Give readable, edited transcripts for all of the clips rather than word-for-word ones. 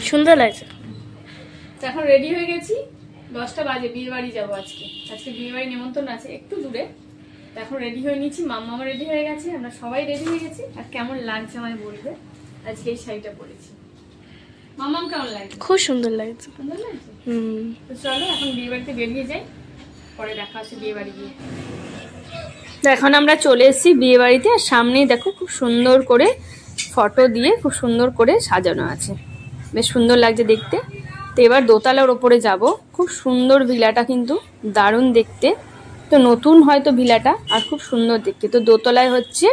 সুন্দর লাগছে। তো এখন রেডি হয়ে গেছি, 10টা বাজে, বিয়ে বাড়ি যাবো আজকে বিয়ে বাড়ি নিমন্ত্রণ আছে একটু দূরে। তো এখন রেডি হয়ে নিচ্ছি, মাম্মাও রেডি হয়ে গেছে, আমরা সবাই রেডি হয়ে গেছি। আর কেমন লাগছে আমায় বলবে, আজকে এই শাড়িটা পরেছি। মাম্মাম কেমন লাগছে? খুব সুন্দর লাগছে। সুন্দর লাগছে। তো চলো এখন বিয়ে বাড়িতে বেরিয়ে যাই, পরে দেখা হচ্ছে বিয়ে বাড়ি গিয়ে। এখন আমরা চলে এসেছি বিয়ে বাড়িতে, আর সামনেই দেখো খুব সুন্দর করে ফটো দিয়ে খুব সুন্দর করে সাজানো আছে, বেশ সুন্দর লাগছে দেখতে। তো এবার দোতলার ওপরে যাব, খুব সুন্দর ভিলাটা, কিন্তু দারুণ দেখতে। তো নতুন হয়তো ভিলাটা, আর খুব সুন্দর দেখতে। তো দোতলায় হচ্ছে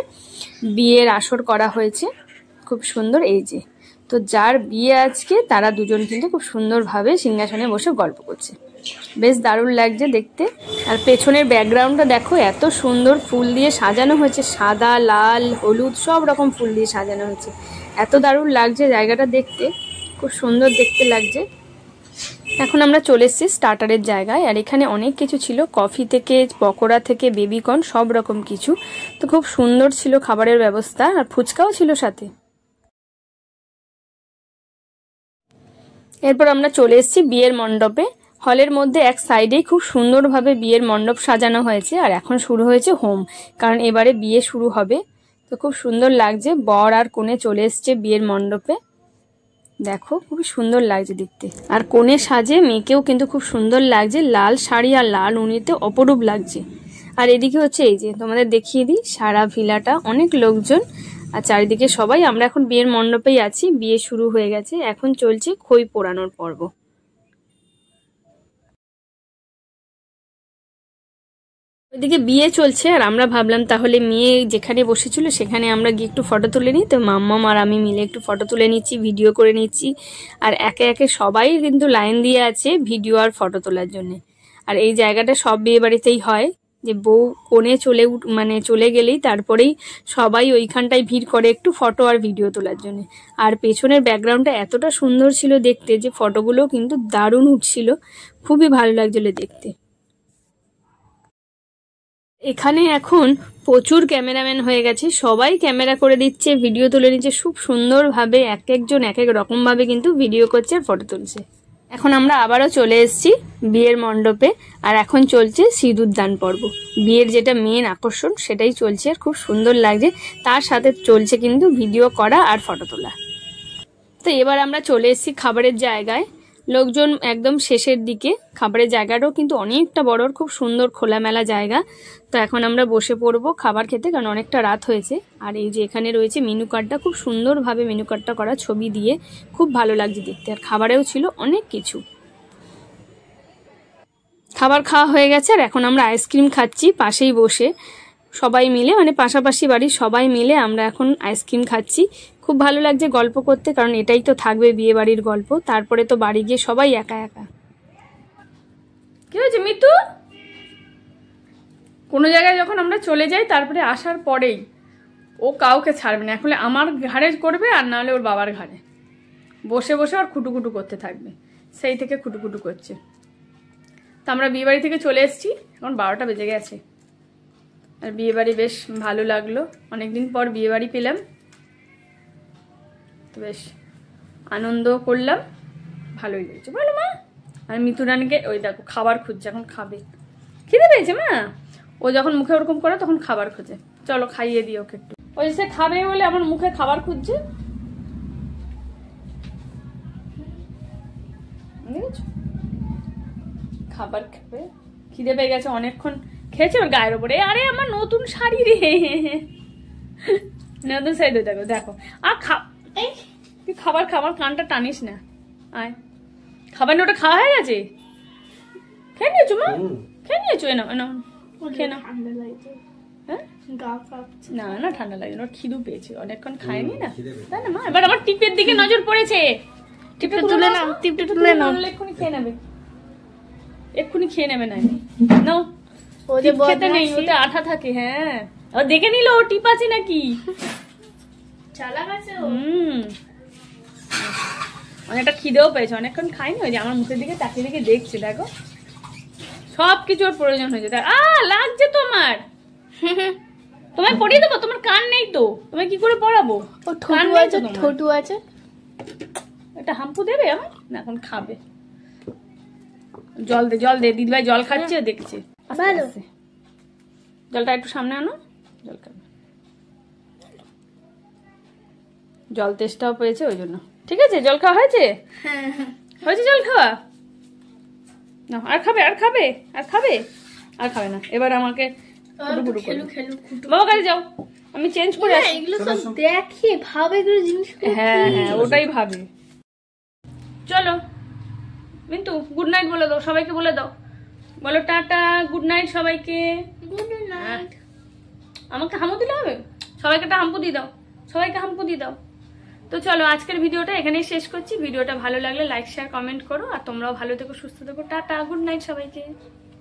বিয়ের আসর করা হয়েছে, খুব সুন্দর। এই যে, তো যার বিয়ে আজকে তারা দুজন কিন্তু খুব সুন্দরভাবে সিংহাসনে বসে গল্প করছে, বেশ দারুণ লাগছে দেখতে। আর পেছনের ব্যাকগ্রাউন্ডটা দেখো, এত সুন্দর ফুল দিয়ে সাজানো হয়েছে, সাদা, লাল, হলুদ সব রকম ফুল দিয়ে সাজানো হয়েছে, এত দারুণ লাগছে জায়গাটা দেখতে, খুব সুন্দর দেখতে লাগছে। এখন আমরা চলে এসেছি স্টার্টারের জায়গায়, আর এখানে অনেক কিছু ছিল, কফি থেকে পকোড়া থেকে বেবিকর্ন সব রকম কিছু। তো খুব সুন্দর ছিল খাবারের ব্যবস্থা, আর ফুচকাও ছিল সাথে। এরপর আমরা চলে এসেছি বিয়ের মণ্ডপে। হলের মধ্যে এক সাইডেই খুব সুন্দরভাবে বিয়ের মণ্ডপ সাজানো হয়েছে, আর এখন শুরু হয়েছে হোম, কারণ এবারে বিয়ে শুরু হবে। তো খুব সুন্দর লাগছে, বর আর কনে চলে এসছে বিয়ের মণ্ডপে, দেখো খুবই সুন্দর লাগছে দেখতে। আর কনে সাজে মেয়েকেও কিন্তু খুব সুন্দর লাগছে, লাল শাড়ি আর লাল উনিতে অপরূপ লাগছে। আর এদিকে হচ্ছে এই যে তোমাদের দেখিয়ে দিই সারা ভিলাটা, অনেক লোকজন, আর চারিদিকে সবাই। আমরা এখন বিয়ের মণ্ডপেই আছি, বিয়ে শুরু হয়ে গেছে, এখন চলছে খই পোড়ানোর পর্ব। ওইদিকে বিয়ে চলছে, আর আমরা ভাবলাম তাহলে মেয়ে যেখানে বসেছিল সেখানে আমরা গিয়ে একটু ফটো তুলে নিই। তো মাম্মাম আর আমি মিলে একটু ফটো তুলে নিচ্ছি, ভিডিও করে নিচ্ছি। আর একে একে সবাই কিন্তু লাইন দিয়ে আছে ভিডিও আর ফটো তোলার জন্য। আর এই জায়গাটা সব বিয়ে বাড়িতেই হয়, যে বউ কোণে চলে গেলেই তারপরেই সবাই ওইখানটায় ভিড় করে একটু ফটো আর ভিডিও তোলার জন্য। আর পেছনের ব্যাকগ্রাউন্ডটা এতটা সুন্দর ছিল দেখতে, যে ফটোগুলো কিন্তু দারুণ উঠছিল, খুবই ভালো লাগছিল দেখতে। এখানে এখন প্রচুর ক্যামেরাম্যান হয়ে গেছে, সবাই ক্যামেরা করে দিচ্ছে, ভিডিও তুলে নিচ্ছে, খুব সুন্দরভাবে এক একজন এক এক রকমভাবে কিন্তু ভিডিও করছে আর ফটো তুলছে। এখন আমরা আবারও চলে এসেছি বিয়ের মণ্ডপে, আর এখন চলছে সিঁদুর দান পর্ব। বিয়ের যেটা মেন আকর্ষণ সেটাই চলছে, আর খুব সুন্দর লাগছে, তার সাথে চলছে কিন্তু ভিডিও করা আর ফটো তোলা। তো এবার আমরা চলে এসেছি খাবারের জায়গায়, লোকজন একদম শেষের দিকে। খাবারের জায়গাটাও কিন্তু অনেকটা বড়, খুব সুন্দর খোলামেলা জায়গা। তো এখন আমরা বসে পড়বো খাবার খেতে, কারণ অনেকটা রাত হয়েছে। আর এই যে এখানে রয়েছে মেনু কার্ডটা, খুব সুন্দরভাবে মেনু কার্ডটা করা, ছবি দিয়ে খুব ভালো লাগছে দেখতে। আর খাবারেও ছিল অনেক কিছু। খাবার খাওয়া হয়ে গেছে, আর এখন আমরা আইসক্রিম খাচ্ছি পাশেই বসে, সবাই মিলে, পাশাপাশি বাড়ির সবাই মিলে আমরা এখন আইসক্রিম খাচ্ছি। খুব ভালো লাগছে গল্প করতে, কারণ এটাই তো থাকবে বিয়ে বাড়ির গল্প। তারপরে তো বাড়ি গিয়ে সবাই একা একা। কি হয়েছে মিতু? কোনো জায়গায় যখন আমরা চলে যাই, তারপরে আসার পরেই ও কাউকে ছাড়বে না, এখন আমার ঘাড়ে করবে, আর না হলে ওর বাবার ঘাড়ে বসে বসে আর খুটুকুটু করতে থাকবে, সেই থেকে খুটুকুটু করছে। তো আমরা বিয়ে বাড়ি থেকে চলে এসেছি, এখন 12টা বেজে গেছে। আর বিয়ে বাড়ি বেশ ভালো লাগলো, অনেকদিন পর বিয়ে বাড়ি পেলাম, তো বেশ আনন্দ করলাম, ভালোই লেগেছে। বলো মা। আর মিতুরানকে ওই দেখো খাবার খুঁজছে, এখন খাবে, খিদে পেয়েছে মা। ও যখন মুখে ওরকম করে তখন খাবার খোঁজে, চলো খাইয়ে দিই ওকে একটু। ওই সে খাবে বলে আমার মুখে খাবার খুঁজছে, খাবার খাবে, খিদে পেয়ে গেছে, অনেকক্ষণ খেয়েছে ওর গায়ের ওপরে। আরে আমার নতুন শাড়ি রে, নতুন শাড়ি দেখো দেখো। আর তুই খাবার খাবার কানটা টানিস না, আয় খাবার না, ওটা খাওয়া হয়ে গেছে, খেয়ে নিয়েছো মা, খেয়ে নিয়েছো, এ নাও খেয়ে নাও। হ্যাঁ না না ঠান্ডা লাগে না, ওর খিদু পেয়েছে, অনেকক্ষণ খায়নি না, তাই না মা। এবার আমার টিপের দিকে নজর পড়েছে, টিপটা তুলে নাও, টিপটা তুলে নাও, এক্ষুনি খেয়ে নেবে, এক্ষুনি খেয়ে নেবে। না নাও, খেতে নেই, ওতে আঠা থাকে। হ্যাঁ ও দেখে নিল ও টিপ আছে নাকি, চালাক আছে। অনেকটা খিদেও পেয়েছে, অনেকক্ষণ খাইনি, ওই যে আমার মুখের দিকে তাকিয়ে দিকে দেখছে, দেখো সবকিছু ওর প্রয়োজন হয়েছে। লাগছে তোমার, তোমায় পড়িয়ে দেবো, তোমার কান নেই তো, তোমায় কি করে পড়াবো? ঠোঁটু আছে, একটা হাম্পু দেবে আমার না, এখন খাবে। জল দে দিদিভাই জল খাচ্ছে দেখছে। জলটা একটু সামনে আনো, জল খাবে। জল তেষ্টাও পেয়েছে ওই জন্য। ঠিক আছে, জল খাওয়া হয়েছে? হয়েছে জল খাওয়া? না আর খাবে আর খাবে না। এবার আমাকে বাবা কাছে যাও, আমি চেঞ্জ করে আসি। দেখে ভাবে জিনিস। হ্যাঁ ওটাই ভাবে। চলো মিন্টু গুড নাইট বলে দাও, সবাইকে বলে দাও, বলো টাটা গুড নাইট সবাইকে। Good night. আমাকে হাম্পু দিলে হবে? সবাইকে একটা হাম্পু দিয়ে দাও, সবাইকে হাম্পু দিয়ে দাও। তো চলো আজকের ভিডিওটা এখানেই শেষ করছি। ভিডিওটা ভালো লাগলে লাইক শেয়ার কমেন্ট করো, আর তোমরাও ভালো থেকো সুস্থ থেকো। টাটা গুড নাইট সবাইকে।